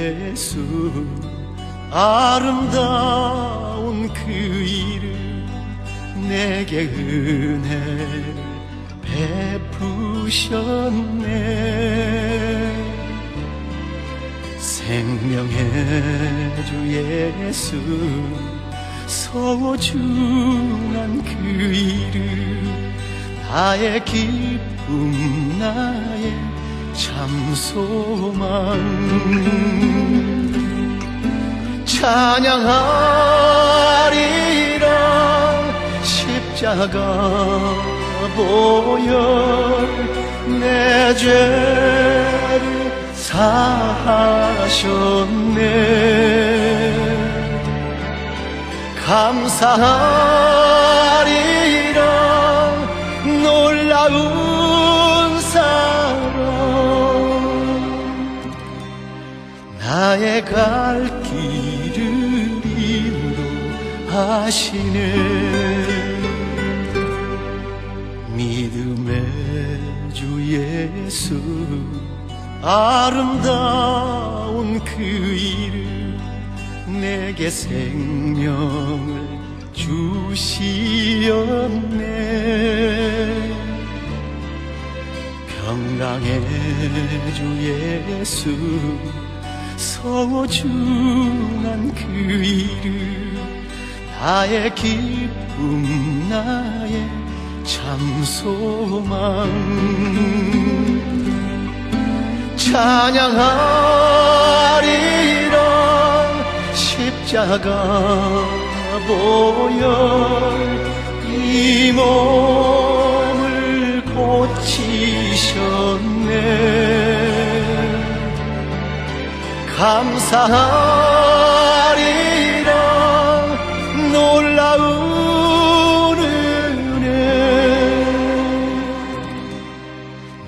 예수 아름다운 그 이름 내게 은혜를 베푸셨네. 생명의 주 예수 소중한 그 이름 나의 기쁨 나의 참소망 찬양하리라. 십자가 보혈 내 죄를 사하셨네. 감사하리라. 놀라운 사랑 나의 갈 길을 인도하시네. 믿음의 주 예수 아름다운 그 이름 내게 생명을 주시었네. 평강의 주 예수 소중한 그 이름 나의 기쁨 나의 참소망 찬양하리라. 십자가 보혈 이 몸을 고치셨네. 감사하리라. 놀라운 은혜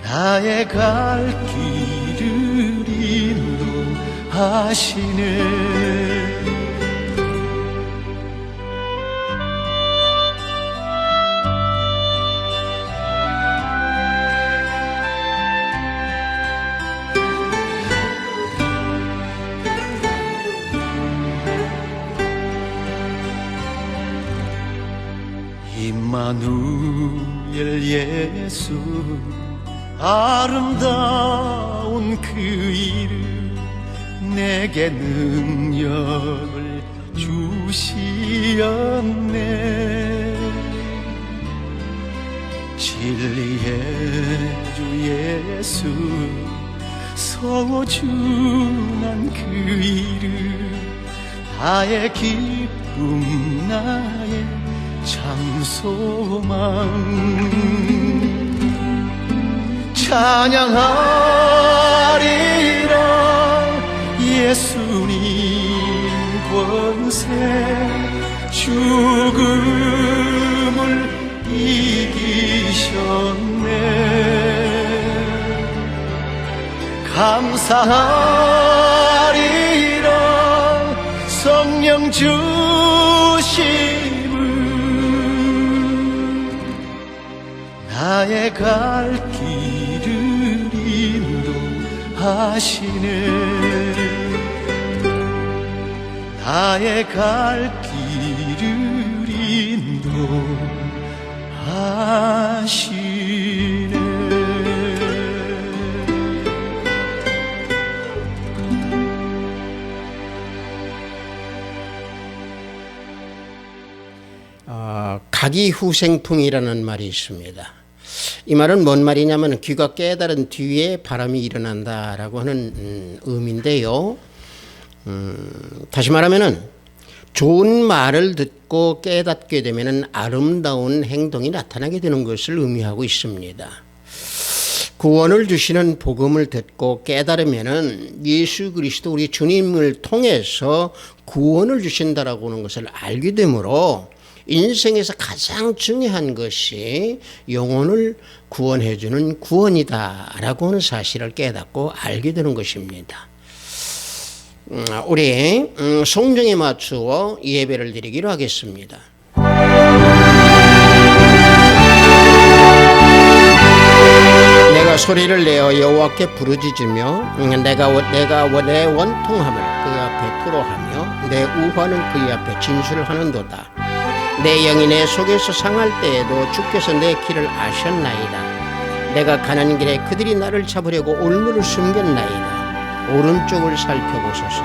나의 갈 길을 인도하시네. 임마누엘 예수 아름다운 그 이름 내게 능력을 주시었네. 진리의 주 예수 소중한 그 이름 나의 기쁨 나의 참소망 찬양하리라. 예수님 권세 죽음을 이기셨네. 감사하리라. 성령 주심을 나의 갈 길을 인도하시네. 나의 갈 길을 인도하시네. 각이후생풍이라는 말이 있습니다. 이 말은 뭔 말이냐면 귀가 깨달은 뒤에 바람이 일어난다라고 하는 의미인데요. 다시 말하면은 좋은 말을 듣고 깨닫게 되면은 아름다운 행동이 나타나게 되는 것을 의미하고 있습니다. 구원을 주시는 복음을 듣고 깨달으면은 예수 그리스도 우리 주님을 통해서 구원을 주신다라고 하는 것을 알게 되므로 인생에서 가장 중요한 것이 영혼을 구원해주는 구원이다라고 하는 사실을 깨닫고 알게 되는 것입니다. 우리 성경에 맞추어 예배를 드리기로 하겠습니다. 내가 소리를 내어 여호와께 부르짖으며 내가 내 원통함을 그 앞에 토로하며 내 우화는 그의 앞에 진술하는도다. 내 영이 내 속에서 상할 때에도 주께서 내 길을 아셨나이다. 내가 가는 길에 그들이 나를 잡으려고 올무를 숨겼나이다. 오른쪽을 살펴보소서.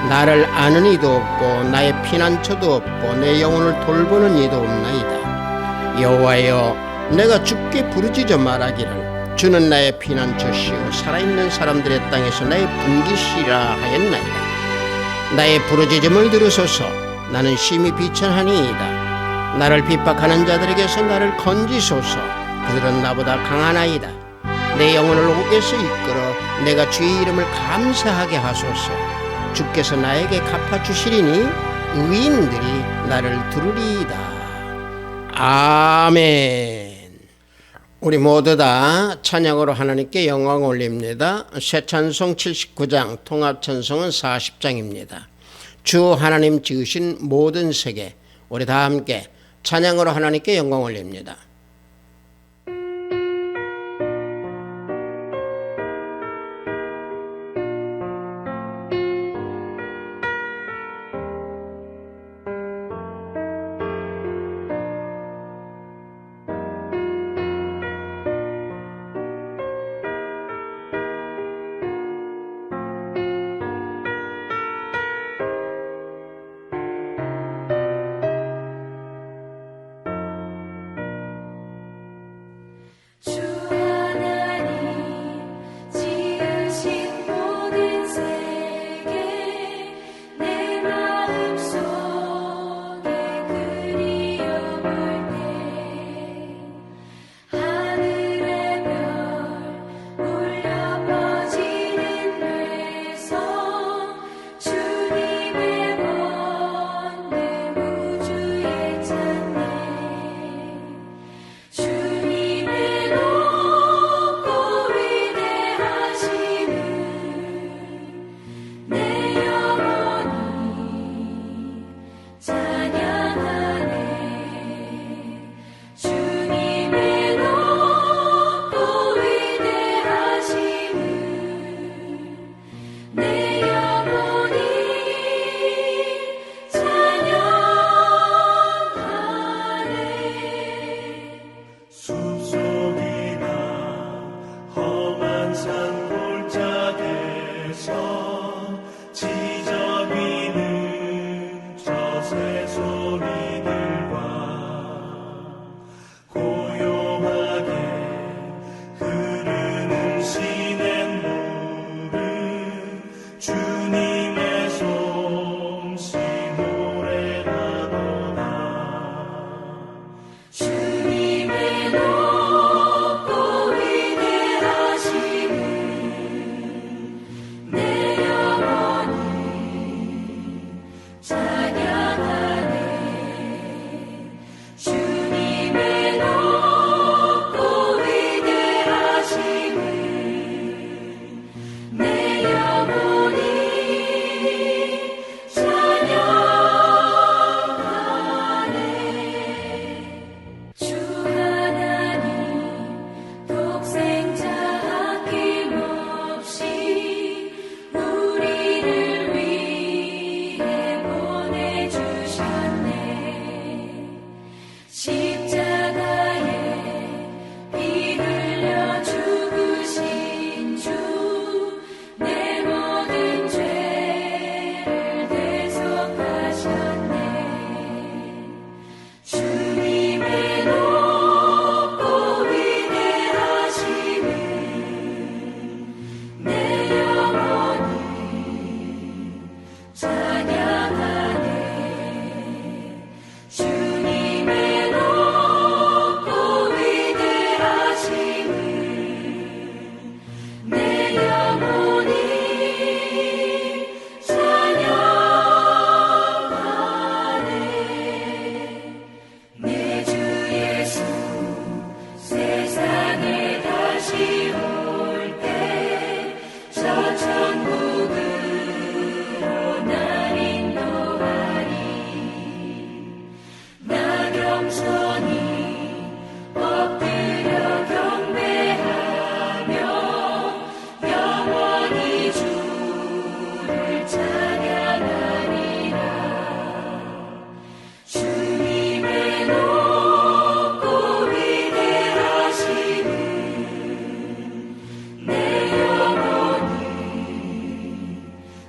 나를 아는 이도 없고 나의 피난처도 없고 내 영혼을 돌보는 이도 없나이다. 여호와여, 내가 주께 부르짖어 말하기를 주는 나의 피난처시오 살아있는 사람들의 땅에서 나의 분기시라 하였나이다. 나의 부르짖음을 들으소서. 나는 심히 비천하니이다. 나를 핍박하는 자들에게서 나를 건지소서. 그들은 나보다 강하나이다. 내 영혼을 옥에서 이끌어 내가 주의 이름을 감사하게 하소서. 주께서 나에게 갚아주시리니 의인들이 나를 들으리이다. 아멘. 우리 모두 다 찬양으로 하나님께 영광 올립니다. 새 찬송 79장, 통합 찬송은 40장입니다. 주 하나님 지으신 모든 세계, 우리 다 함께 찬양으로 하나님께 영광 올립니다.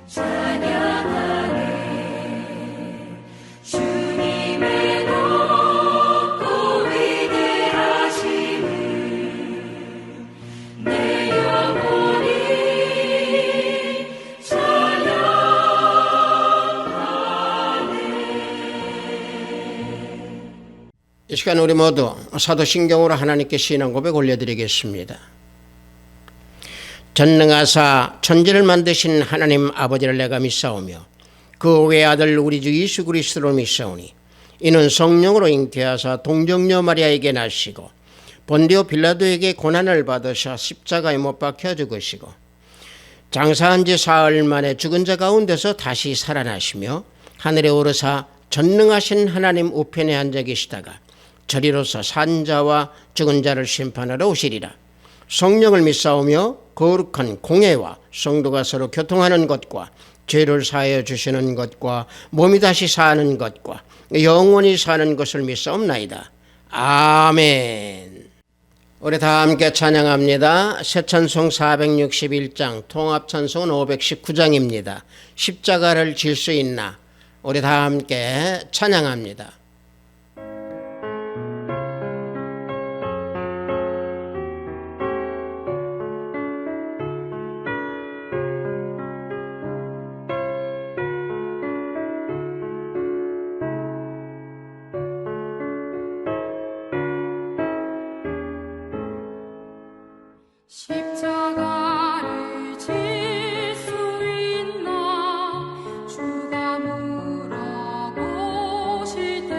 찬양하네 주님의 높고 위대하심을 내 영혼이 이 시간 우리 모두 사도신경으로 하나님께 신앙 고백 올려드리겠습니다. 전능하사 천지를 만드신 하나님 아버지를 내가 믿사오며 그 외 아들 우리 주 예수 그리스도를 믿사오니 이는 성령으로 잉태하사 동정녀 마리아에게 나시고 본디오 빌라도에게 고난을 받으사 십자가에 못 박혀 죽으시고 장사한 지 사흘 만에 죽은 자 가운데서 다시 살아나시며 하늘에 오르사 전능하신 하나님 우편에 앉아 계시다가 저리로서 산 자와 죽은 자를 심판하러 오시리라. 성령을 믿사오며 거룩한 공회와 성도가 서로 교통하는 것과 죄를 사하여 주시는 것과 몸이 다시 사는 것과 영원히 사는 것을 믿사옵나이다. 아멘. 우리 다 함께 찬양합니다. 새찬송 461장, 통합찬송은 519장입니다. 십자가를 질 수 있나? 우리 다 함께 찬양합니다. 십자가를 질 수 있나 주가 물어보실 때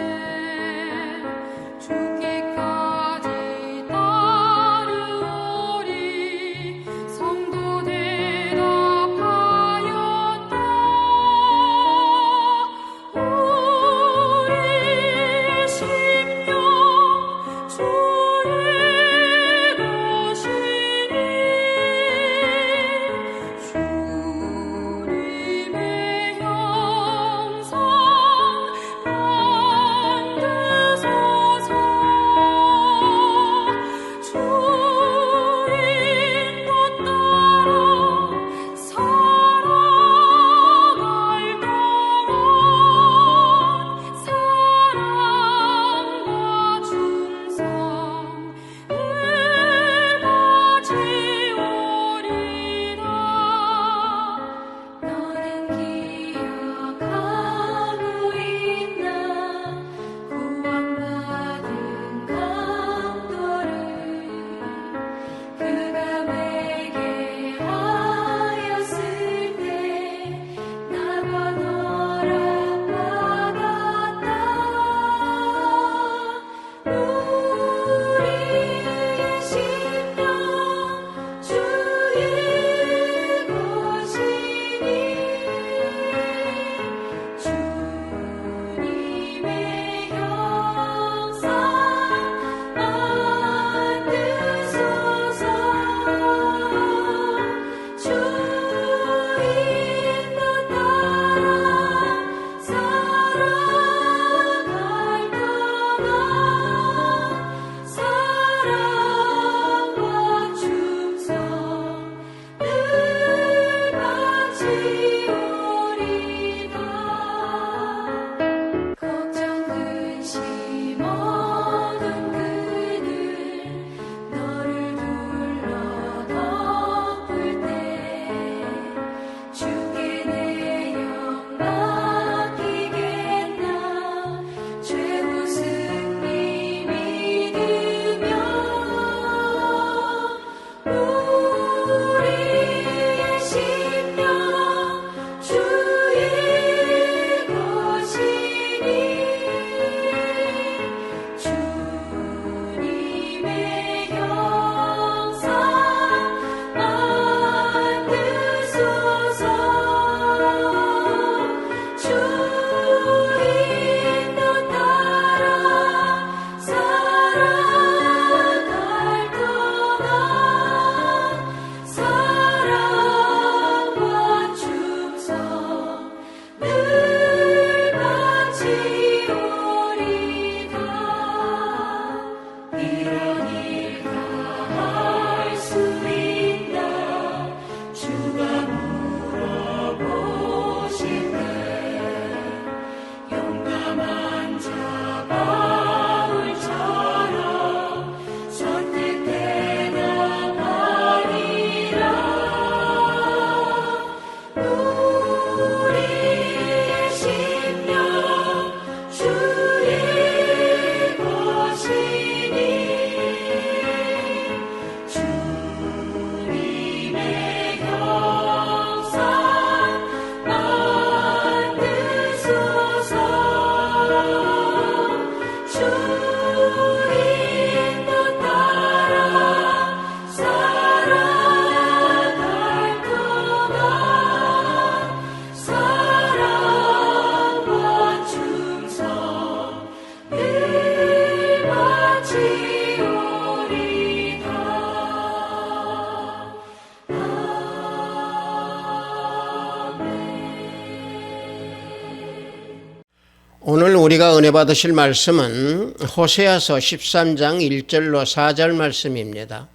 오늘 우리가 은혜 받으실 말씀은 호세아서 13장 1절로 4절 말씀입니다.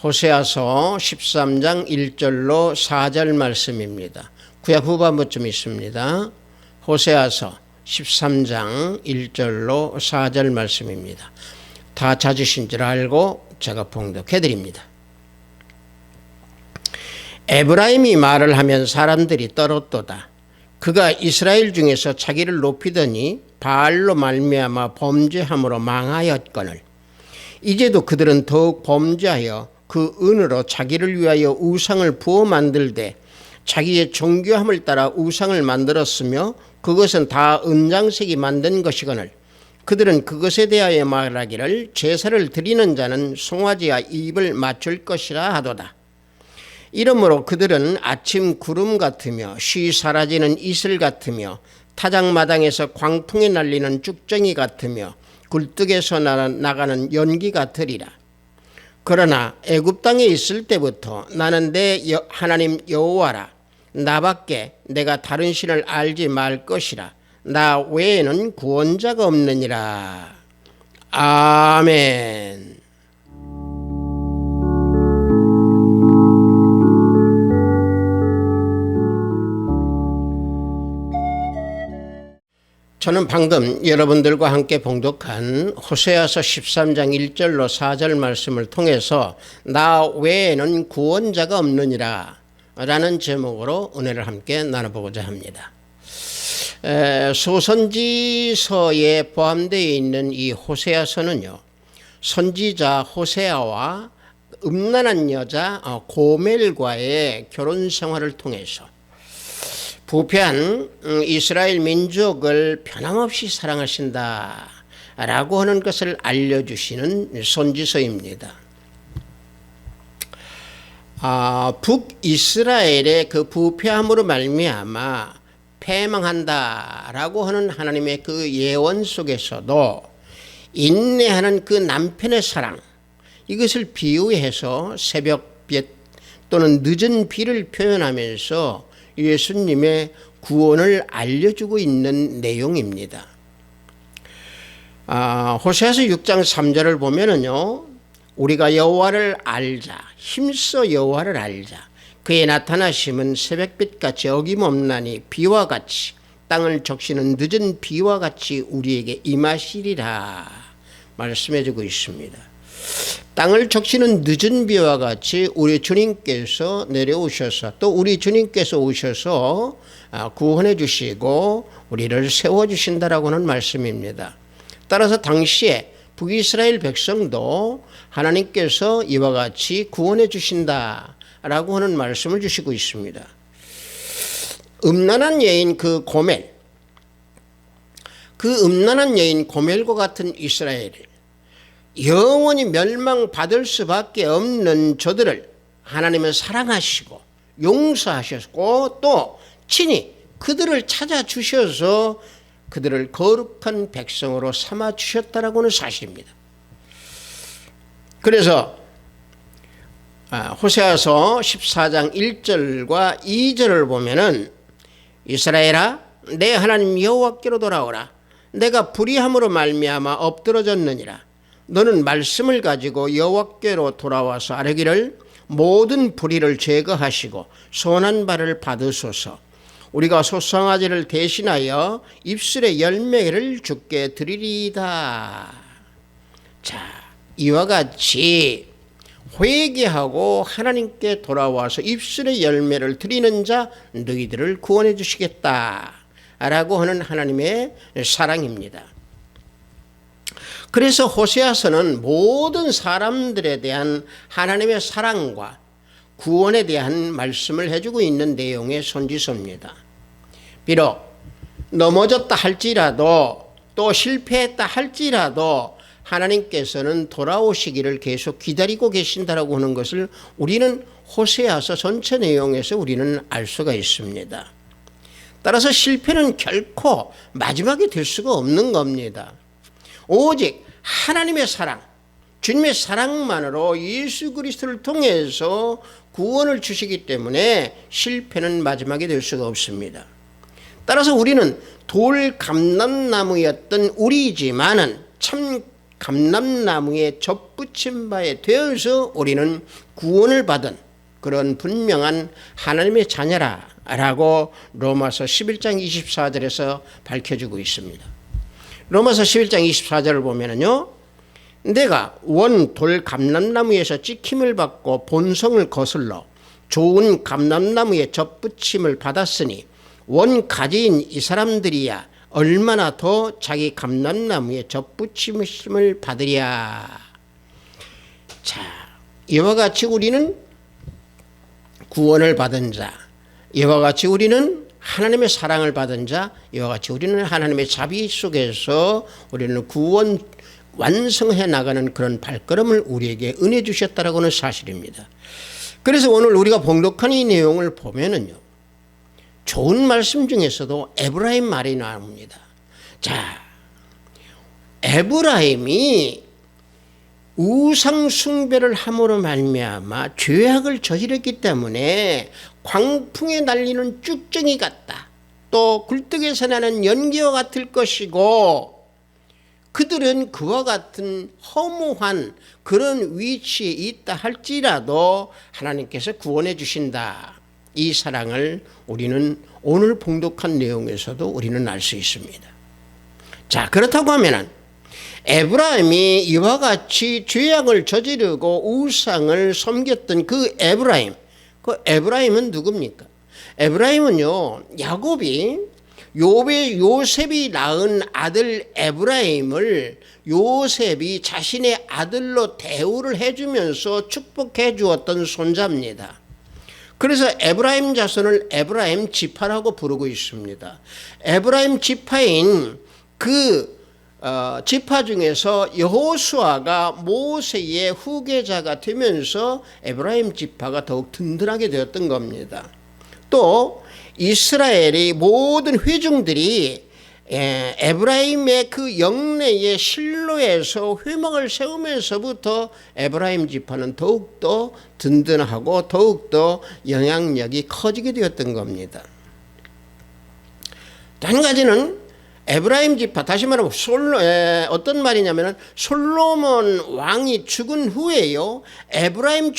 호세아서 13장 1절로 4절 말씀입니다. 구약 후반부쯤 있습니다. 호세아서 13장 1절로 4절 말씀입니다. 다 찾으신 줄 알고 제가 봉독해 드립니다. 에브라임이 말을 하면 사람들이 떨었도다. 그가 이스라엘 중에서 자기를 높이더니 바알로 말미암아 범죄함으로 망하였거늘 이제도 그들은 더욱 범죄하여 그 은으로 자기를 위하여 우상을 부어 만들되 자기의 정교함을 따라 우상을 만들었으며 그것은 다 은장색이 만든 것이거늘 그들은 그것에 대하여 말하기를 제사를 드리는 자는 송아지와 입을 맞출 것이라 하도다. 이러므로 그들은 아침 구름 같으며 쉬 사라지는 이슬 같으며 타작마당에서 광풍에 날리는 쭉정이 같으며 굴뚝에서 나가는 연기 같으리라. 그러나 애굽 땅에 있을 때부터 나는 내 하나님 여호와라. 나밖에 내가 다른 신을 알지 말 것이라. 나 외에는 구원자가 없느니라. 아멘. 저는 방금 여러분들과 함께 봉독한 호세아서 13장 1절로 4절 말씀을 통해서 나 외에는 구원자가 없느니라 라는 제목으로 은혜를 함께 나눠보고자 합니다. 소선지서에 포함되어 있는 이 호세아서는요, 선지자 호세아와 음란한 여자 고멜과의 결혼 생활을 통해서 부패한 이스라엘 민족을 변함없이 사랑하신다 라고 하는 것을 알려주시는 선지서입니다. 북이스라엘의 그 부패함으로 말미암아 패망한다 라고 하는 하나님의 그 예언 속에서도 인내하는 그 남편의 사랑, 이것을 비유해서 새벽빛 또는 늦은 비를 표현하면서 예수님의 구원을 알려주고 있는 내용입니다. 호세아서 6장 3절을 보면은요, 우리가 여호와를 알자, 힘써 여호와를 알자. 그의 나타나심은 새벽빛같이 어김없나니 비와 같이 땅을 적시는 늦은 비와 같이 우리에게 임하시리라 말씀해주고 있습니다. 땅을 적시는 늦은 비와 같이 우리 주님께서 내려오셔서 또 우리 주님께서 오셔서 구원해 주시고 우리를 세워주신다라고 하는 말씀입니다. 따라서 당시에 북이스라엘 백성도 하나님께서 이와 같이 구원해 주신다라고 하는 말씀을 주시고 있습니다. 음란한 여인 그 고멜, 그 음란한 여인 고멜과 같은 이스라엘을 영원히 멸망받을 수밖에 없는 저들을 하나님은 사랑하시고 용서하셨고 또 친히 그들을 찾아주셔서 그들을 거룩한 백성으로 삼아주셨다라고 하는 사실입니다. 그래서 호세아서 14장 1절과 2절을 보면은 이스라엘아 내 하나님 여호와께로 돌아오라. 내가 불의함으로 말미암아 엎드러졌느니라. 너는 말씀을 가지고 여호와께로 돌아와서 아뢰기를 모든 불의를 제거하시고 선한 바를 받으소서. 우리가 소송아지를 대신하여 입술의 열매를 주께 드리리이다. 자, 이와 같이 회개하고 하나님께 돌아와서 입술의 열매를 드리는 자 너희들을 구원해 주시겠다 라고 하는 하나님의 사랑입니다. 그래서 호세아서는 모든 사람들에 대한 하나님의 사랑과 구원에 대한 말씀을 해주고 있는 내용의 선지서입니다. 비록 넘어졌다 할지라도 또 실패했다 할지라도 하나님께서는 돌아오시기를 계속 기다리고 계신다라고 하는 것을 우리는 호세아서 전체 내용에서 우리는 알 수가 있습니다. 따라서 실패는 결코 마지막이 될 수가 없는 겁니다. 오직 하나님의 사랑, 주님의 사랑만으로 예수 그리스도를 통해서 구원을 주시기 때문에 실패는 마지막이 될 수가 없습니다. 따라서 우리는 돌 감람나무였던 우리지만은 참 감람나무에 접붙임 바에 되어서 우리는 구원을 받은 그런 분명한 하나님의 자녀라라고 로마서 11장 24절에서 밝혀주고 있습니다. 로마서 11장 24절을 보면은요, 내가 원 돌 감람나무에서 찍힘을 받고 본성을 거슬러 좋은 감람나무에 접붙임을 받았으니 원 가지인 이 사람들이야 얼마나 더 자기 감람나무에 접붙임을 받으랴. 자, 이와 같이 우리는 구원을 받은 자, 이와 같이 우리는 하나님의 사랑을 받은 자, 이와 같이 우리는 하나님의 자비 속에서 우리는 구원 완성해 나가는 그런 발걸음을 우리에게 은혜 주셨다라고 하는 사실입니다. 그래서 오늘 우리가 봉독한 이 내용을 보면은요, 좋은 말씀 중에서도 에브라임 말이 나옵니다. 자, 에브라임이 우상 숭배를 함으로 말미암아 죄악을 저질렀기 때문에 광풍에 날리는 쭉정이 같다, 또 굴뚝에서 나는 연기와 같을 것이고, 그들은 그와 같은 허무한 그런 위치에 있다 할지라도 하나님께서 구원해 주신다. 이 사랑을 우리는 오늘 봉독한 내용에서도 우리는 알 수 있습니다. 자, 그렇다고 하면은 에브라임이 이와 같이 죄악을 저지르고 우상을 섬겼던 그 에브라임은 누굽니까? 에브라임은요, 야곱이 요셉이 낳은 아들 에브라임을 요셉이 자신의 아들로 대우를 해주면서 축복해 주었던 손자입니다. 그래서 에브라임 자손을 에브라임 지파라고 부르고 있습니다. 에브라임 지파인 그 지파 중에서 여호수아가 모세의 후계자가 되면서 에브라임 지파가 더욱 든든하게 되었던 겁니다. 또 이스라엘의 모든 회중들이 에브라임의 그 영내의 실로에서 회막을 세우면서부터 에브라임 지파는 더욱더 든든하고 더욱더 영향력이 커지게 되었던 겁니다. 한 가지는 에브라임 지파, 다시 말하면 어떤 말이냐면 솔로몬 왕이 죽은 후에요, 에브라임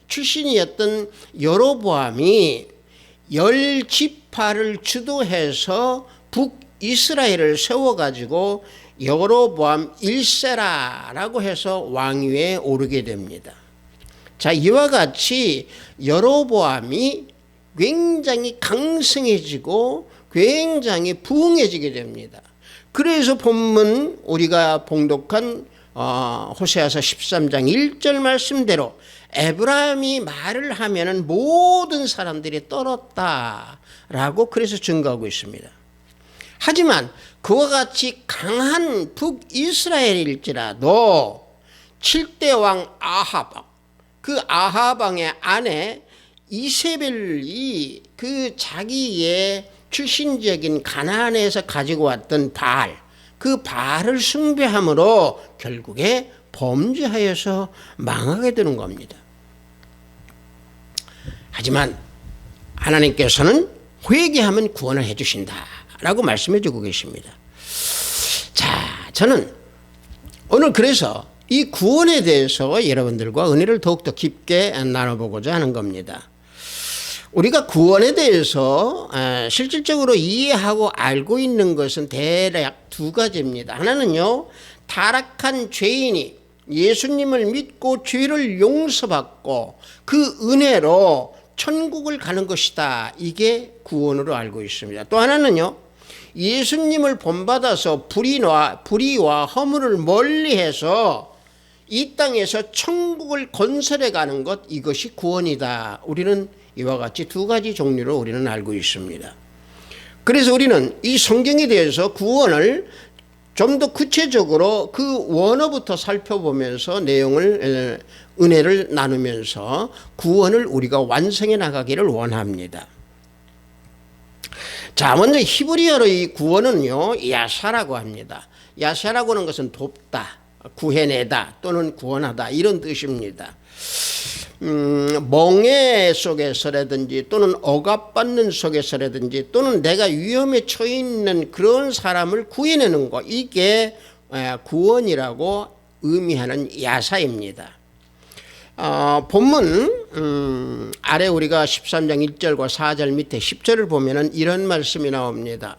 출신이었던 여로보암이 10지파를 주도해서 북이스라엘을 세워가지고 여로보암 1세라라고 해서 왕위에 오르게 됩니다. 자, 이와 같이 여로보암이 굉장히 강성해지고 굉장히 부흥해지게 됩니다. 그래서 본문 우리가 봉독한 호세아서 13장 1절 말씀대로 에브라임이 말을 하면은 모든 사람들이 떨었다라고 그래서 증거하고 있습니다. 하지만 그와 같이 강한 북이스라엘일지라도 7대 왕 아합, 그 아합 왕의 아내 이세벨이 그 자기의 출신적인 가나안에서 가지고 왔던 바알, 그 바알을 숭배함으로 결국에 범죄하여서 망하게 되는 겁니다. 하지만 하나님께서는 회개하면 구원을 해주신다라고 말씀해 주고 계십니다. 자, 저는 오늘 그래서 이 구원에 대해서 여러분들과 은혜를 더욱더 깊게 나눠보고자 하는 겁니다. 우리가 구원에 대해서 실질적으로 이해하고 알고 있는 것은 대략 두 가지입니다. 하나는요, 타락한 죄인이 예수님을 믿고 죄를 용서받고 그 은혜로 천국을 가는 것이다. 이게 구원으로 알고 있습니다. 또 하나는요, 예수님을 본받아서 불의와 허물을 멀리해서 이 땅에서 천국을 건설해 가는 것, 이것이 구원이다. 우리는 이와 같이 두 가지 종류로 우리는 알고 있습니다. 그래서 우리는 이 성경에 대해서 구원을 좀 더 구체적으로 그 원어부터 살펴보면서 내용을, 은혜를 나누면서 구원을 우리가 완성해 나가기를 원합니다. 자, 먼저 히브리어로 이 구원은요, 야샤라고 합니다. 야샤라고 하는 것은 돕다, 구해내다 또는 구원하다, 이런 뜻입니다. 멍해 속에서라든지 또는 억압받는 속에서라든지 또는 내가 위험에 처해 있는 그런 사람을 구해내는 것, 이게 구원이라고 의미하는 야사입니다. 본문 아래 우리가 13장 1절과 4절 밑에 10절을 보면은 이런 말씀이 나옵니다.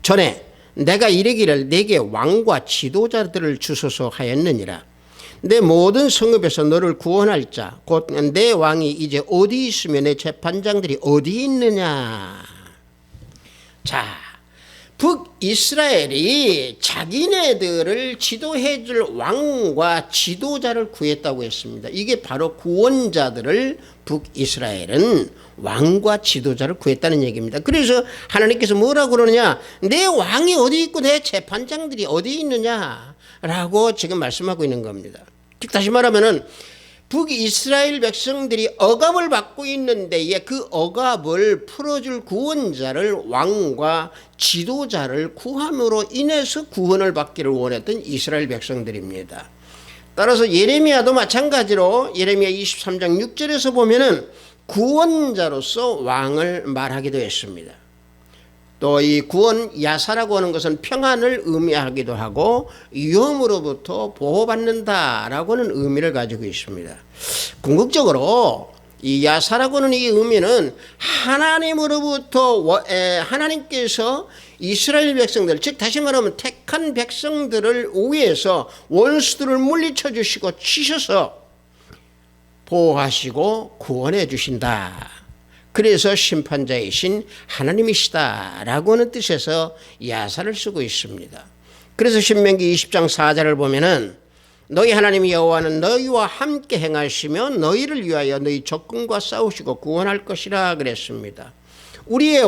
전에 내가 이르기를 내게 왕과 지도자들을 주소서 하였느니라. 내 모든 성읍에서 너를 구원할 자 곧 내 왕이 이제 어디 있으며 내 재판장들이 어디 있느냐. 자, 북이스라엘이 자기네들을 지도해 줄 왕과 지도자를 구했다고 했습니다. 이게 바로 구원자들을 북이스라엘은 왕과 지도자를 구했다는 얘기입니다. 그래서 하나님께서 뭐라고 그러느냐, 내 왕이 어디 있고 내 재판장들이 어디 있느냐라고 지금 말씀하고 있는 겁니다. 즉 다시 말하면은 북이스라엘 백성들이 억압을 받고 있는데 그 억압을 풀어줄 구원자를 왕과 지도자를 구함으로 인해서 구원을 받기를 원했던 이스라엘 백성들입니다. 따라서 예레미야도 마찬가지로 예레미야 23장 6절에서 보면은 구원자로서 왕을 말하기도 했습니다. 또 이 구원 야사라고 하는 것은 평안을 의미하기도 하고 위험으로부터 보호받는다라고 하는 의미를 가지고 있습니다. 궁극적으로 이 야사라고 하는 이 의미는 하나님으로부터 하나님께서 이스라엘 백성들, 즉 다시 말하면 택한 백성들을 위해서 원수들을 물리쳐 주시고 치셔서 보호하시고 구원해 주신다. 그래서 심판자이신 하나님이시다라고 하는 뜻에서 야사를 쓰고 있습니다. 그래서 신명기 20장 4절을 보면은 너희 하나님 여호와는 너희와 함께 행하시며 너희를 위하여 너희 적군과 싸우시고 구원할 것이라 그랬습니다. 우리의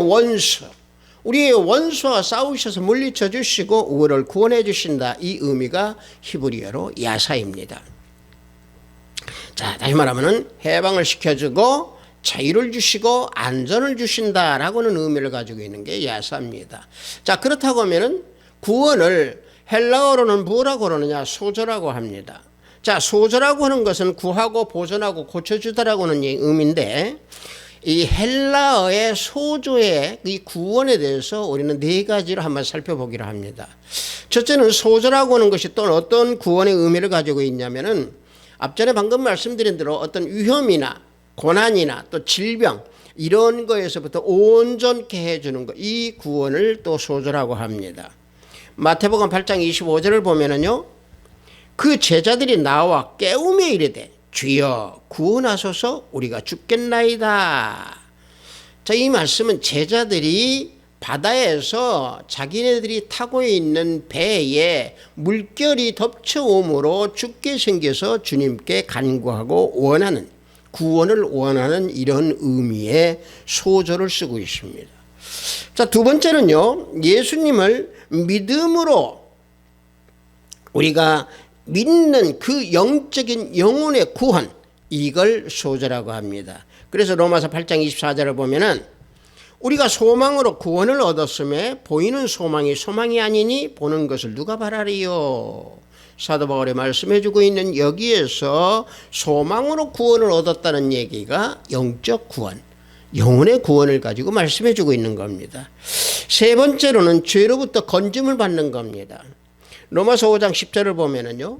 원수와 싸우셔서 물리쳐 주시고 우리를 구원해 주신다. 이 의미가 히브리어로 야사입니다. 자, 다시 말하면은 해방을 시켜주고 자유를 주시고 안전을 주신다라고는 의미를 가지고 있는 게 야사입니다. 자, 그렇다고 하면은 구원을 헬라어로는 뭐라고 그러느냐? 소조라고 합니다. 자, 소조라고 하는 것은 구하고 보존하고 고쳐주다라고 하는 의미인데 이 헬라어의 소조의 이 구원에 대해서 우리는 네 가지로 한번 살펴보기로 합니다. 첫째는 소조라고 하는 것이 또 어떤 구원의 의미를 가지고 있냐면은 앞전에 방금 말씀드린 대로 어떤 위험이나 고난이나 또 질병 이런 거에서부터 온전케 해주는 것, 이 구원을 또 소조라고 합니다. 마태복음 8장 25절을 보면은요, 그 제자들이 나와 깨우며 이르되 주여 구원하소서 우리가 죽겠나이다. 자, 이 말씀은 제자들이 바다에서 자기네들이 타고 있는 배에 물결이 덮쳐옴으로 죽게 생겨서 주님께 간구하고 원하는, 구원을 원하는 이런 의미의 소조를 쓰고 있습니다. 자, 두 번째는요, 예수님을 믿음으로 우리가 믿는 그 영적인 영혼의 구원, 이걸 소조라고 합니다. 그래서 로마서 8장 24절을 보면은 우리가 소망으로 구원을 얻었음에 보이는 소망이 소망이 아니니 보는 것을 누가 바라리요. 사도 바울이 말씀해주고 있는 여기에서 소망으로 구원을 얻었다는 얘기가 영적 구원, 영혼의 구원을 가지고 말씀해주고 있는 겁니다. 세 번째로는 죄로부터 건짐을 받는 겁니다. 로마서 5장 10절을 보면은요,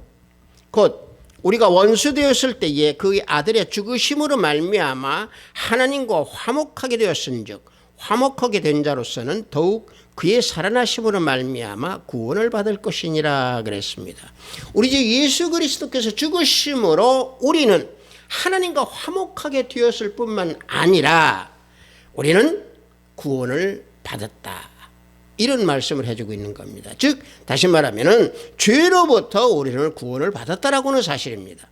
곧 우리가 원수 되었을 때에 그 아들의 죽으심으로 말미암아 하나님과 화목하게 되었은즉 화목하게 된 자로서는 더욱 그의 살아나심으로 말미암아 구원을 받을 것이니라 그랬습니다. 우리 주 예수 그리스도께서 죽으심으로 우리는 하나님과 화목하게 되었을 뿐만 아니라 우리는 구원을 받았다. 이런 말씀을 해주고 있는 겁니다. 즉 다시 말하면은 죄로부터 우리는 구원을 받았다라고는 사실입니다.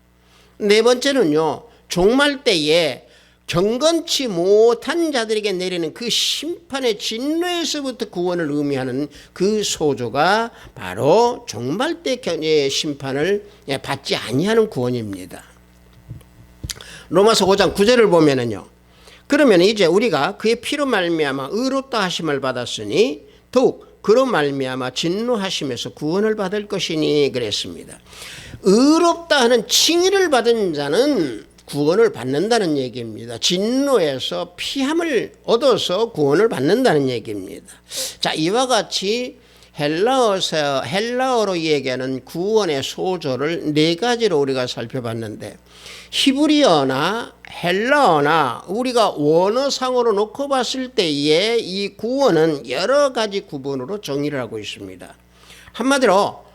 네 번째는요, 종말 때에 경건치 못한 자들에게 내리는 그 심판의 진노에서부터 구원을 의미하는 그 소조가 바로 종말 때의 심판을 받지 아니하는 구원입니다. 로마서 5장 9절을 보면은요, 그러면 이제 우리가 그의 피로 말미암아 의롭다 하심을 받았으니 더욱 그로 말미암아 진노하심에서 구원을 받을 것이니 그랬습니다. 의롭다 하는 칭의를 받은 자는 구원을 받는다는 얘기입니다. 진노에서 피함을 얻어서 구원을 받는다는 얘기입니다. 자, 이와 같이 헬라어로 얘기하는 구원의 소조를 네 가지로 우리가 살펴봤는데, 히브리어나 헬라어나 우리가 원어상으로 놓고 봤을 때에 이 구원은 여러 가지 구분으로 정의를 하고 있습니다. 한마디로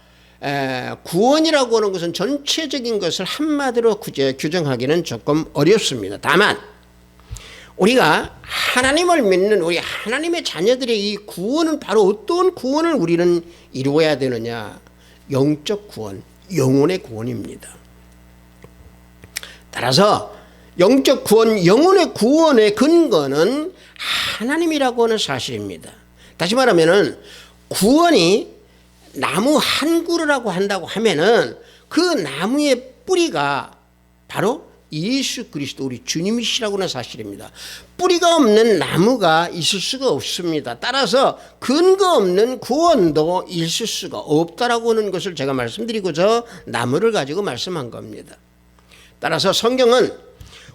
구원이라고 하는 것은 전체적인 것을 한마디로 규정하기는 조금 어렵습니다. 다만 우리가 하나님을 믿는 우리 하나님의 자녀들의 이 구원은 바로 어떤 구원을 우리는 이루어야 되느냐? 영적 구원, 영혼의 구원입니다. 따라서 영적 구원, 영혼의 구원의 근거는 하나님이라고 하는 사실입니다. 다시 말하면은 구원이 나무 한 그루라고 한다고 하면은 그 나무의 뿌리가 바로 예수 그리스도 우리 주님이시라고 하는 사실입니다. 뿌리가 없는 나무가 있을 수가 없습니다. 따라서 근거 없는 구원도 있을 수가 없다라고 하는 것을 제가 말씀드리고자 나무를 가지고 말씀한 겁니다. 따라서 성경은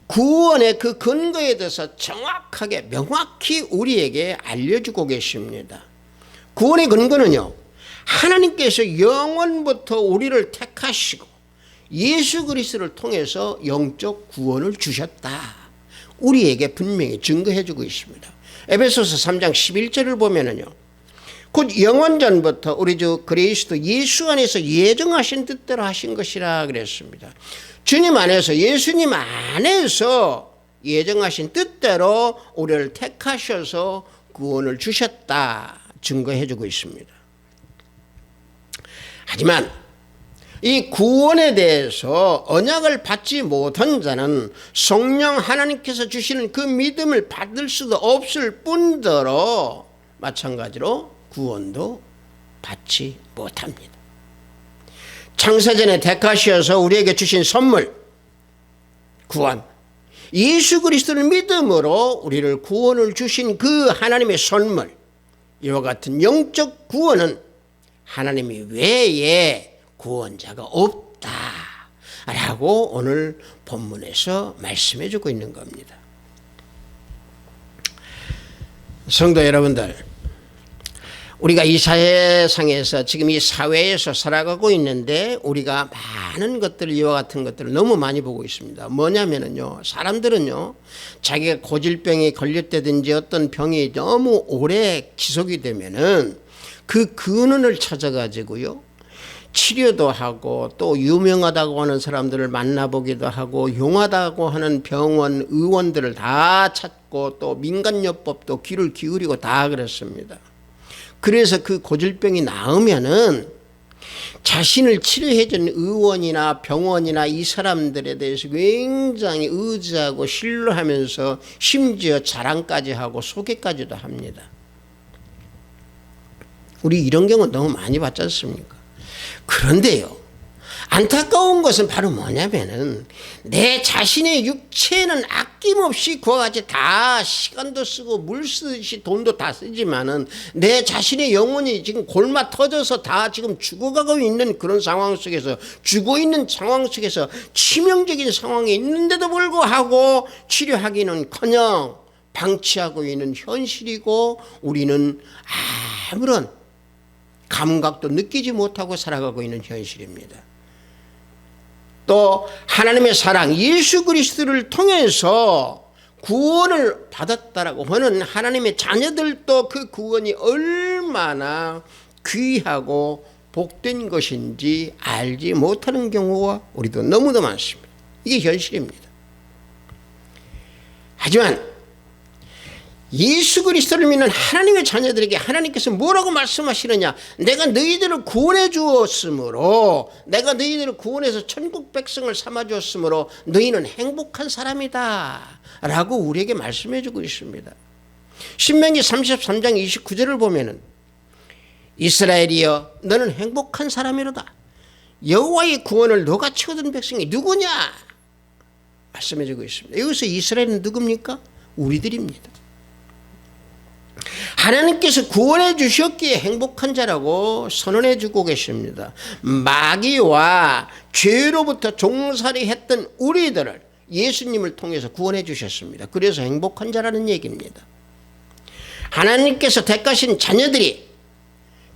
구원의 그 근거에 대해서 정확하게 명확히 우리에게 알려주고 계십니다. 구원의 근거는요, 하나님께서 영원부터 우리를 택하시고 예수 그리스도를 통해서 영적 구원을 주셨다, 우리에게 분명히 증거해 주고 있습니다. 에베소서 3장 11절을 보면은요, 곧 영원전부터 우리 주 그리스도 예수 안에서 예정하신 뜻대로 하신 것이라 그랬습니다. 주님 안에서, 예수님 안에서 예정하신 뜻대로 우리를 택하셔서 구원을 주셨다 증거해 주고 있습니다. 하지만 이 구원에 대해서 언약을 받지 못한 자는 성령 하나님께서 주시는 그 믿음을 받을 수도 없을 뿐더러 마찬가지로 구원도 받지 못합니다. 창세전에 택하셔서 우리에게 주신 선물, 구원, 예수 그리스도를 믿음으로 우리를 구원을 주신 그 하나님의 선물, 이와 같은 영적 구원은 하나님 외에 구원자가 없다라고 오늘 본문에서 말씀해 주고 있는 겁니다. 성도 여러분들, 우리가 이 세상에서 지금 이 사회에서 살아가고 있는데 우리가 많은 것들, 이와 같은 것들을 너무 많이 보고 있습니다. 뭐냐면은요, 사람들은요, 자기가 고질병에 걸렸다든지 어떤 병이 너무 오래 지속이 되면은 그 근원을 찾아가지고요, 치료도 하고 또 유명하다고 하는 사람들을 만나보기도 하고 용하다고 하는 병원, 의원들을 다 찾고 또 민간요법도 귀를 기울이고 다 그랬습니다. 그래서 그 고질병이 나으면은 자신을 치료해준 의원이나 병원이나 이 사람들에 대해서 굉장히 의지하고 신뢰하면서 심지어 자랑까지 하고 소개까지도 합니다. 우리 이런 경우 너무 많이 봤지 않습니까? 그런데요, 안타까운 것은 바로 뭐냐면은 내 자신의 육체는 아낌없이 그와 같이 다 시간도 쓰고 물 쓰듯이 돈도 다 쓰지만은 내 자신의 영혼이 지금 골마 터져서 다 지금 죽어가고 있는 그런 상황 속에서, 죽어 있는 상황 속에서 치명적인 상황에 있는데도 불구하고 치료하기는커녕 방치하고 있는 현실이고, 우리는 아무런 감각도 느끼지 못하고 살아가고 있는 현실입니다. 또 하나님의 사랑, 예수 그리스도를 통해서 구원을 받았다라고 하는 하나님의 자녀들도 그 구원이 얼마나 귀하고 복된 것인지 알지 못하는 경우가 우리도 너무도 많습니다. 이게 현실입니다. 하지만 예수 그리스도를 믿는 하나님의 자녀들에게 하나님께서 뭐라고 말씀하시느냐? 내가 너희들을 구원해 주었으므로, 내가 너희들을 구원해서 천국 백성을 삼아 주었으므로 너희는 행복한 사람이다 라고 우리에게 말씀해 주고 있습니다. 신명기 33장 29절을 보면은 이스라엘이여 너는 행복한 사람이로다. 여호와의 구원을 너같이 얻은 백성이 누구냐? 말씀해 주고 있습니다. 여기서 이스라엘은 누굽니까? 우리들입니다. 하나님께서 구원해 주셨기에 행복한 자라고 선언해 주고 계십니다. 마귀와 죄로부터 종살이 했던 우리들을 예수님을 통해서 구원해 주셨습니다. 그래서 행복한 자라는 얘기입니다. 하나님께서 택하신 자녀들이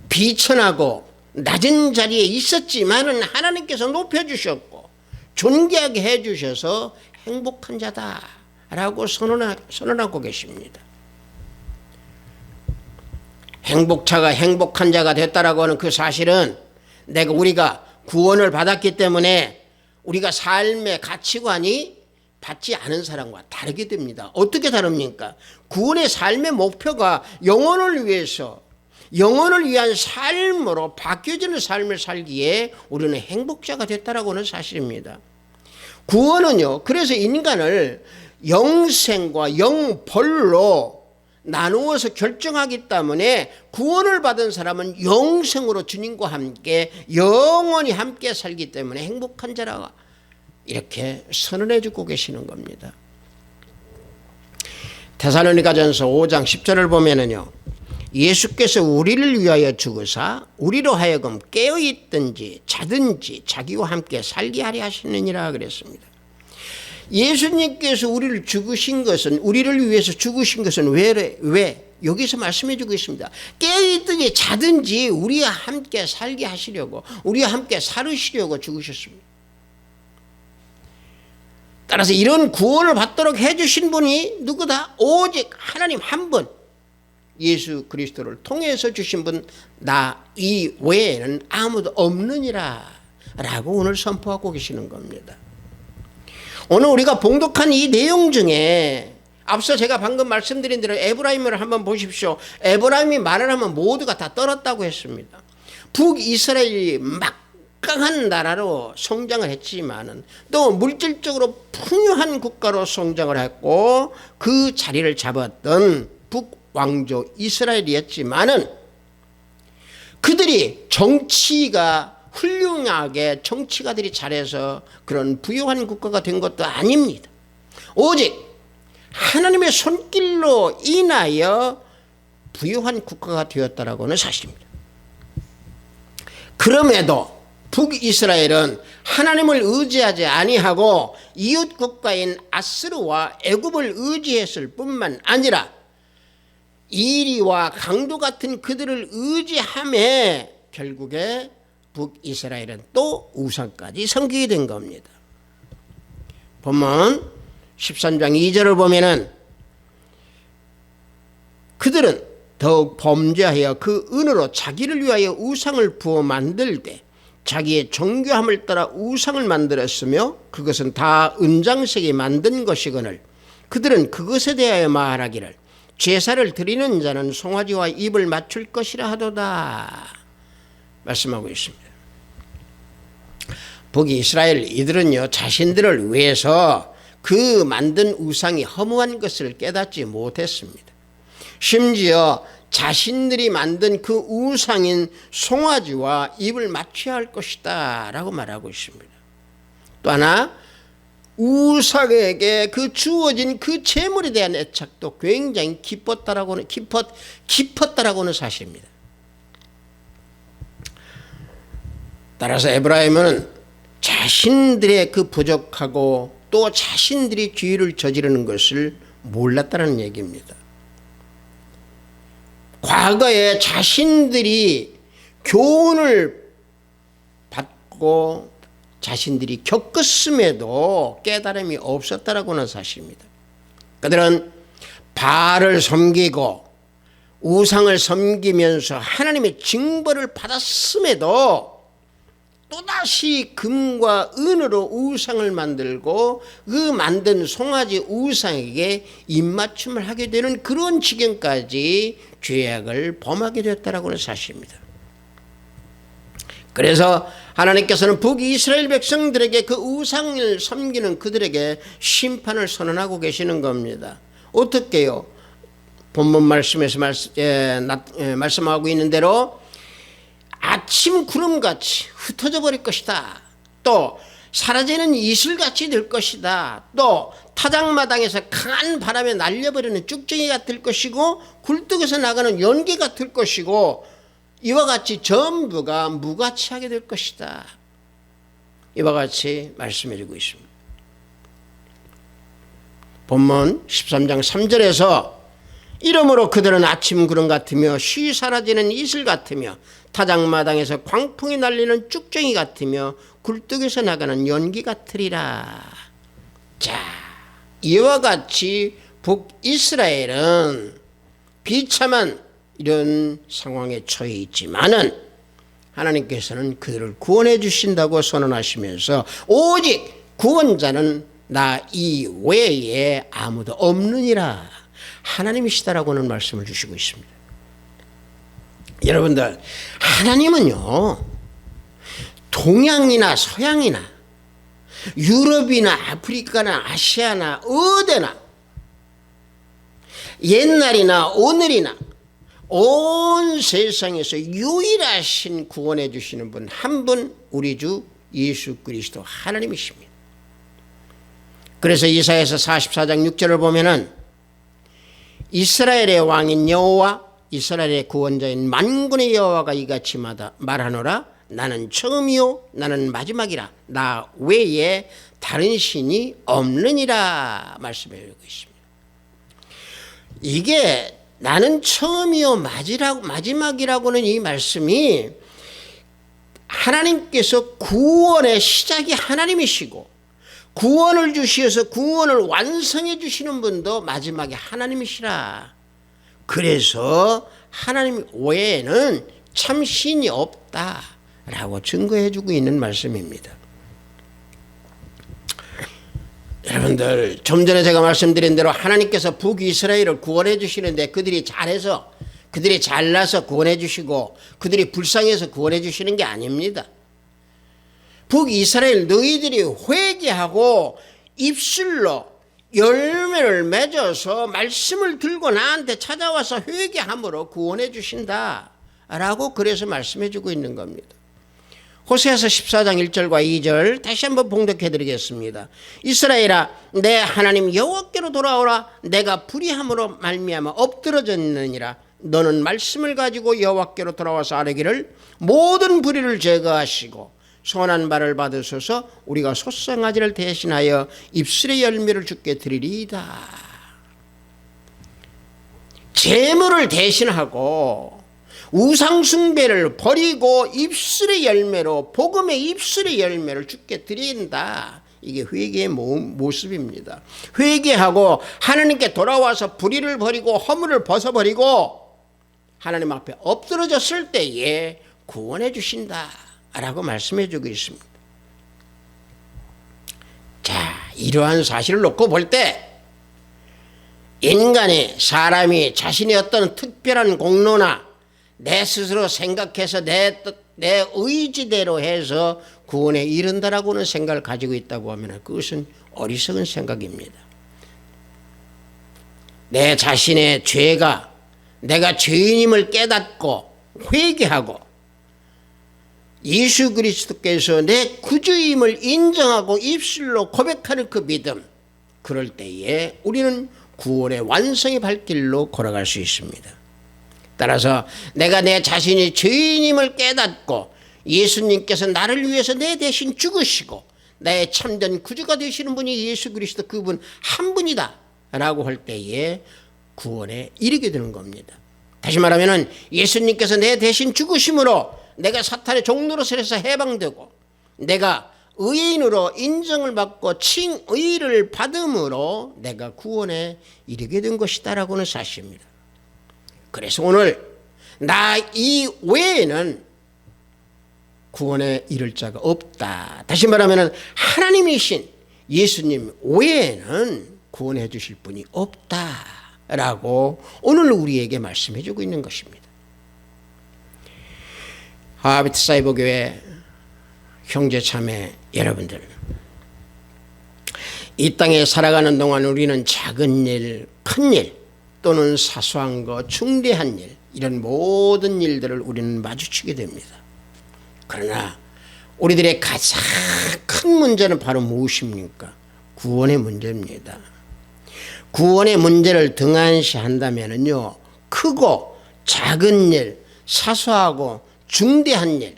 비천하고 낮은 자리에 있었지만은 하나님께서 높여주셨고 존귀하게 해주셔서 행복한 자다라고 선언하고 계십니다. 행복한 자가 됐다라고 하는 그 사실은 우리가 구원을 받았기 때문에 우리가 삶의 가치관이 받지 않은 사람과 다르게 됩니다. 어떻게 다릅니까? 구원의 삶의 목표가 영혼을 위해서 영혼을 위한 삶으로 바뀌어지는 삶을 살기에 우리는 행복자가 됐다라고 하는 사실입니다. 구원은요, 그래서 인간을 영생과 영벌로 나누어서 결정하기 때문에 구원을 받은 사람은 영생으로 주님과 함께 영원히 함께 살기 때문에 행복한 자라 이렇게 선언해 주고 계시는 겁니다. 데살로니가전서 5장 10절을 보면은요, 예수께서 우리를 위하여 죽으사 우리로 하여금 깨어있든지 자든지 자기와 함께 살게 하려 하시느니라 그랬습니다. 예수님께서 우리를 위해서 죽으신 것은 왜? 여기서 말씀해 주고 있습니다. 깨어있든지 자든지 우리와 함께 살게 하시려고, 우리와 함께 살으시려고 죽으셨습니다. 따라서 이런 구원을 받도록 해주신 분이 누구다? 오직 하나님 한 분, 예수 그리스도를 통해서 주신 분, 나 이외에는 아무도 없느니라 라고 오늘 선포하고 계시는 겁니다. 오늘 우리가 봉독한 이 내용 중에 앞서 제가 방금 말씀드린 대로 에브라임을 한번 보십시오. 에브라임이 말을 하면 모두가 다 떨었다고 했습니다. 북이스라엘이 막강한 나라로 성장을 했지만은 또 물질적으로 풍요한 국가로 성장을 했고 그 자리를 잡았던 북왕조 이스라엘이었지만은 그들이 정치가 훌륭하게 정치가들이 잘해서 그런 부유한 국가가 된 것도 아닙니다. 오직 하나님의 손길로 인하여 부유한 국가가 되었다라고 하는 사실입니다. 그럼에도 북이스라엘은 하나님을 의지하지 아니하고 이웃 국가인 아스르와 애굽을 의지했을 뿐만 아니라 이리와 강도 같은 그들을 의지하며 결국에 북이스라엘은 또 우상까지 섬기게 된 겁니다. 본문 13장 2절을 보면은 그들은 더욱 범죄하여 그 은으로 자기를 위하여 우상을 부어 만들되 자기의 정교함을 따라 우상을 만들었으며 그것은 다 은장색이 만든 것이거늘 그들은 그것에 대하여 말하기를 제사를 드리는 자는 송아지와 입을 맞출 것이라 하도다 말씀하고 있습니다. 북이스라엘 이들은요, 자신들을 위해서 그 만든 우상이 허무한 것을 깨닫지 못했습니다. 심지어 자신들이 만든 그 우상인 송아지와 입을 맞춰야 할 것이다 라고 말하고 있습니다. 또 하나, 우상에게 그 주어진 그 재물에 대한 애착도 굉장히 깊었다라고는 사실입니다. 따라서 에브라임은 자신들의 그 부족하고 또 자신들이 죄를 저지르는 것을 몰랐다는 얘기입니다. 과거에 자신들이 교훈을 받고 자신들이 겪었음에도 깨달음이 없었다라고는 사실입니다. 그들은 바알을 섬기고 우상을 섬기면서 하나님의 징벌을 받았음에도 또다시 금과 은으로 우상을 만들고 그 만든 송아지 우상에게 입맞춤을 하게 되는 그런 지경까지 죄악을 범하게 되었다라고 하는 사실입니다. 그래서 하나님께서는 북이스라엘 백성들에게 그 우상을 섬기는 그들에게 심판을 선언하고 계시는 겁니다. 어떻게요? 본문 말씀에서 말씀하고 있는 대로 아침 구름같이 흩어져 버릴 것이다. 또 사라지는 이슬같이 될 것이다. 또 타작마당에서 강한 바람에 날려버리는 쭉정이가 될 것이고 굴뚝에서 나가는 연기가 될 것이고 이와 같이 전부가 무가치하게 될 것이다. 이와 같이 말씀해 주고 있습니다. 본문 13장 3절에서 이러므로 그들은 아침 구름 같으며 쉬 사라지는 이슬 같으며 타작마당에서 광풍이 날리는 쭉정이 같으며 굴뚝에서 나가는 연기 같으리라. 자, 이와 같이 북이스라엘은 비참한 이런 상황에 처해 있지만은 하나님께서는 그들을 구원해 주신다고 선언하시면서 오직 구원자는 나 이외에 아무도 없느니라 하나님이시다라고는 말씀을 주시고 있습니다. 여러분들, 하나님은요 동양이나 서양이나 유럽이나 아프리카나 아시아나 어디나 옛날이나 오늘이나 온 세상에서 유일하신 구원해 주시는 분 한 분, 우리 주 예수 그리스도 하나님이십니다. 그래서 이사야서 44장 6절을 보면은 이스라엘의 왕인 여호와 이스라엘의 구원자인 만군의 여호와가 이같이 말하노라. 나는 처음이요 나는 마지막이라. 나 외에 다른 신이 없느니라 말씀해 주고 있습니다. 이게 나는 처음이요 마지막이라고는 이 말씀이 하나님께서 구원의 시작이 하나님이시고 구원을 주시어서 구원을 완성해 주시는 분도 마지막에 하나님이시라. 그래서 하나님 외에는 참 신이 없다라고 증거해 주고 있는 말씀입니다. 여러분들, 좀 전에 제가 말씀드린 대로 하나님께서 북이스라엘을 구원해 주시는데 그들이 잘해서 그들이 잘나서 구원해 주시고 그들이 불쌍해서 구원해 주시는 게 아닙니다. 북이스라엘 너희들이 회개하고 입술로 열매를 맺어서 말씀을 들고 나한테 찾아와서 회개함으로 구원해 주신다라고 그래서 말씀해 주고 있는 겁니다. 호세아서 14장 1절과 2절 다시 한번 봉독해 드리겠습니다. 이스라엘아, 내 하나님 여호와께로 돌아오라. 내가 불의함으로 말미암아 엎드러졌느니라. 너는 말씀을 가지고 여호와께로 돌아와서 아뢰기를 모든 불의를 제거하시고 선한 발을 받으소서. 우리가 소쌍아지를 대신하여 입술의 열매를 주께 드리리이다. 재물을 대신하고 우상숭배를 버리고 입술의 열매로 복음의 입술의 열매를 주께 드린다. 이게 회개의 모습입니다. 회개하고 하나님께 돌아와서 불의를 버리고 허물을 벗어버리고 하나님 앞에 엎드러졌을 때에 구원해 주신다라고 말씀해 주고 있습니다. 자, 이러한 사실을 놓고 볼 때 인간이 사람이 자신의 어떤 특별한 공로나 내 스스로 생각해서 내 의지대로 해서 구원에 이른다라고는 생각을 가지고 있다고 하면 그것은 어리석은 생각입니다. 내 자신의 죄가 내가 죄인임을 깨닫고 회개하고 예수 그리스도께서 내 구주임을 인정하고 입술로 고백하는 그 믿음, 그럴 때에 우리는 구원의 완성의 발길로 걸어갈 수 있습니다. 따라서 내가 내 자신이 죄인임을 깨닫고 예수님께서 나를 위해서 내 대신 죽으시고 나의 참된 구주가 되시는 분이 예수 그리스도 그분 한 분이다 라고 할 때에 구원에 이르게 되는 겁니다. 다시 말하면 예수님께서 내 대신 죽으심으로 내가 사탄의 종노릇에서 해방되고 내가 의인으로 인정을 받고 칭의를 받음으로 내가 구원에 이르게 된 것이다 라고는 사실입니다. 그래서 오늘 나 이외에는 구원에 이를 자가 없다. 다시 말하면 하나님이신 예수님 외에는 구원해 주실 분이 없다라고 오늘 우리에게 말씀해 주고 있는 것입니다. 하비트 사이버교회 형제자매 여러분들, 이 땅에 살아가는 동안 우리는 작은 일, 큰 일 또는 사소한 것, 중대한 일, 이런 모든 일들을 우리는 마주치게 됩니다. 그러나 우리들의 가장 큰 문제는 바로 무엇입니까? 구원의 문제입니다. 구원의 문제를 등한시한다면요, 크고 작은 일, 사소하고 중대한 일,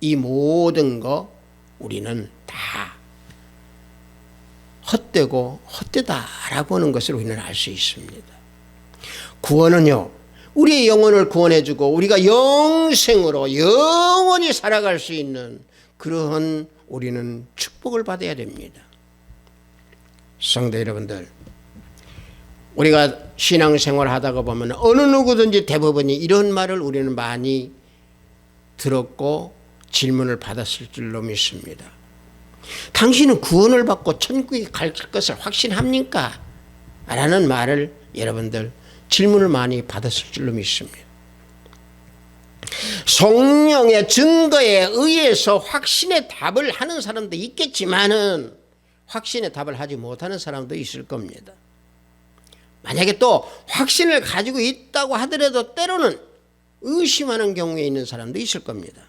이 모든 거 우리는 다 헛되고 헛되다라고 하는 것을 우리는 알 수 있습니다. 구원은요, 우리의 영혼을 구원해주고 우리가 영생으로 영원히 살아갈 수 있는 그러한 우리는 축복을 받아야 됩니다. 성도 여러분들, 우리가 신앙생활 하다가 보면 어느 누구든지 대부분이 이런 말을 우리는 많이 들었고 질문을 받았을 줄로 믿습니다. 당신은 구원을 받고 천국에 갈 것을 확신합니까? 라는 말을 여러분들 질문을 많이 받았을 줄로 믿습니다. 성령의 증거에 의해서 확신의 답을 하는 사람도 있겠지만은 확신의 답을 하지 못하는 사람도 있을 겁니다. 만약에 또 확신을 가지고 있다고 하더라도 때로는 의심하는 경우에 있는 사람도 있을 겁니다.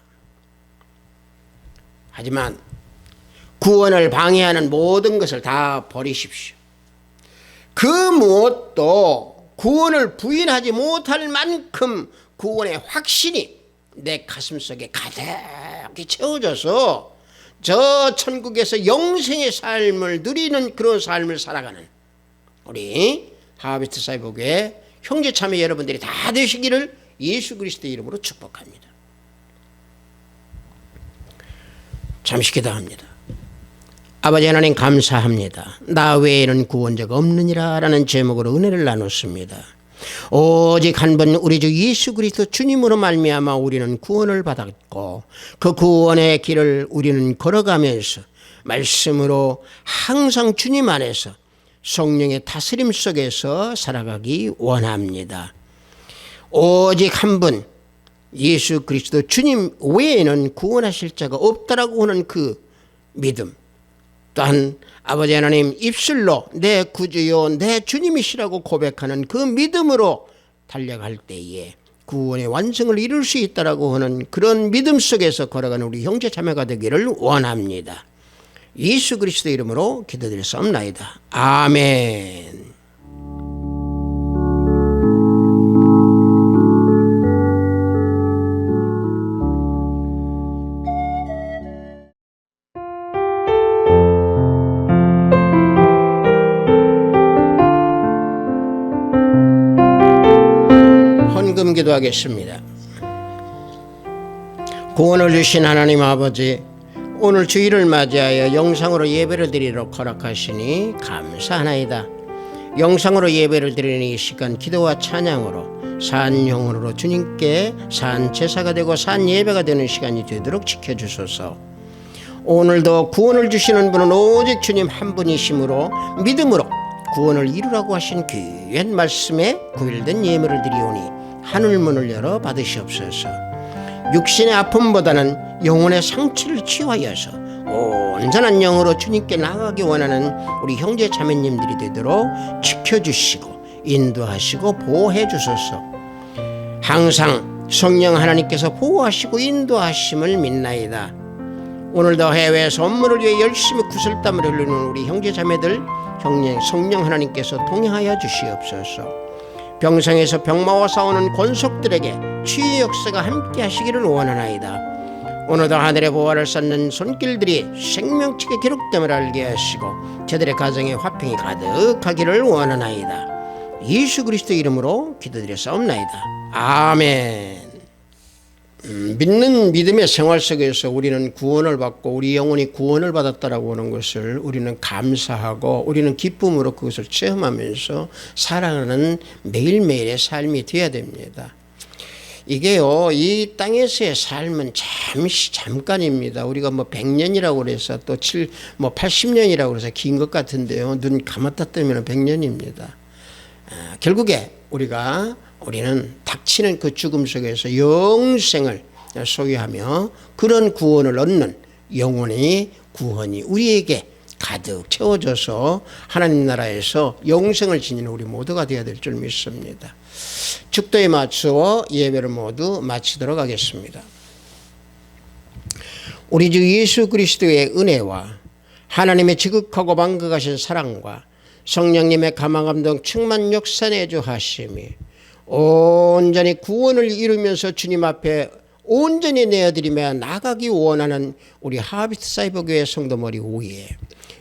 하지만 구원을 방해하는 모든 것을 다 버리십시오. 그 무엇도 구원을 부인하지 못할 만큼 구원의 확신이 내 가슴속에 가득히 채워져서 저 천국에서 영생의 삶을 누리는 그런 삶을 살아가는 우리 하비트 사이버교회 형제자매 여러분들이 다 되시기를 예수 그리스도의 이름으로 축복합니다. 잠시 기도합니다. 아버지 하나님 감사합니다. 나 외에는 구원자가 없느니라 라는 제목으로 은혜를 나눴습니다. 오직 한 번 우리 주 예수 그리스도 주님으로 말미암아 우리는 구원을 받았고 그 구원의 길을 우리는 걸어가면서 말씀으로 항상 주님 안에서 성령의 다스림 속에서 살아가기 원합니다. 오직 한 분 예수 그리스도 주님 외에는 구원하실 자가 없다라고 하는 그 믿음, 또한 아버지 하나님 입술로 내 구주요 내 주님이시라고 고백하는 그 믿음으로 달려갈 때에 구원의 완성을 이룰 수 있다라고 하는 그런 믿음 속에서 걸어가는 우리 형제 자매가 되기를 원합니다. 예수 그리스도 이름으로 기도드렸사옵나이다. 아멘. 헌금 기도하겠습니다. 구원을 주신 하나님 아버지, 오늘 주일을 맞이하여 영상으로 예배를 드리도록 허락하시니 감사하나이다. 영상으로 예배를 드리는 이 시간 기도와 찬양으로 산 영혼으로 주님께 산 제사가 되고 산 예배가 되는 시간이 되도록 지켜주소서. 오늘도 구원을 주시는 분은 오직 주님 한 분이시므로 믿음으로 구원을 이루라고 하신 귀한 말씀에 구일된 예물을 드리오니 하늘문을 열어 받으시옵소서. 육신의 아픔보다는 영혼의 상처를 치유하여서 온전한 영으로 주님께 나아가기 원하는 우리 형제 자매님들이 되도록 지켜주시고 인도하시고 보호해 주소서. 항상 성령 하나님께서 보호하시고 인도하심을 믿나이다. 오늘도 해외 선물을 위해 열심히 구슬땀을 흘리는 우리 형제 자매들 성령 하나님께서 동행하여 주시옵소서. 병상에서 병마와 싸우는 권속들에게 치유의 역사가 함께 하시기를 원하나이다. 오늘도 하늘의 보화를 쌓는 손길들이 생명책에 기록됨을 알게 하시고 저들의 가정에 화평이 가득하기를 원하나이다. 예수 그리스도 이름으로 기도드렸사옵나이다. 아멘. 믿는 믿음의 생활 속에서 우리는 구원을 받고 우리 영혼이 구원을 받았다라고 하는 것을 우리는 감사하고 우리는 기쁨으로 그것을 체험하면서 살아가는 매일매일의 삶이 되어야 됩니다. 이게요, 이 땅에서의 삶은 잠깐입니다. 우리가 100년이라고 그래서 또 80년이라고 그래서 긴 것 같은데요. 눈 감았다 뜨면 100년입니다. 결국에 우리는 닥치는 그 죽음 속에서 영생을 소유하며 그런 구원을 얻는 영혼의 구원이 우리에게 가득 채워져서 하나님 나라에서 영생을 지니는 우리 모두가 되어야 될 줄 믿습니다. 축도에 맞추어 예배를 모두 마치도록 하겠습니다. 우리 주 예수 그리스도의 은혜와 하나님의 지극하고 만극하신 사랑과 성령님의 감화감동 충만 역사 내주하심이 온전히 구원을 이루면서 주님 앞에 온전히 내어드리며 나가기 원하는 우리 하비트 사이버교회 성도 머리 위에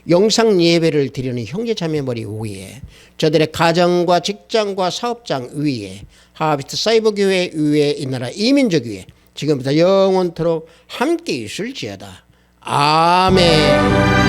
영상 예배를 드리는 형제자매 머리 위에 저들의 가정과 직장과 사업장 위에 하비트 사이버교회 위에 이 나라 이민족 위에 지금부터 영원토록 함께 있을지어다. 아멘.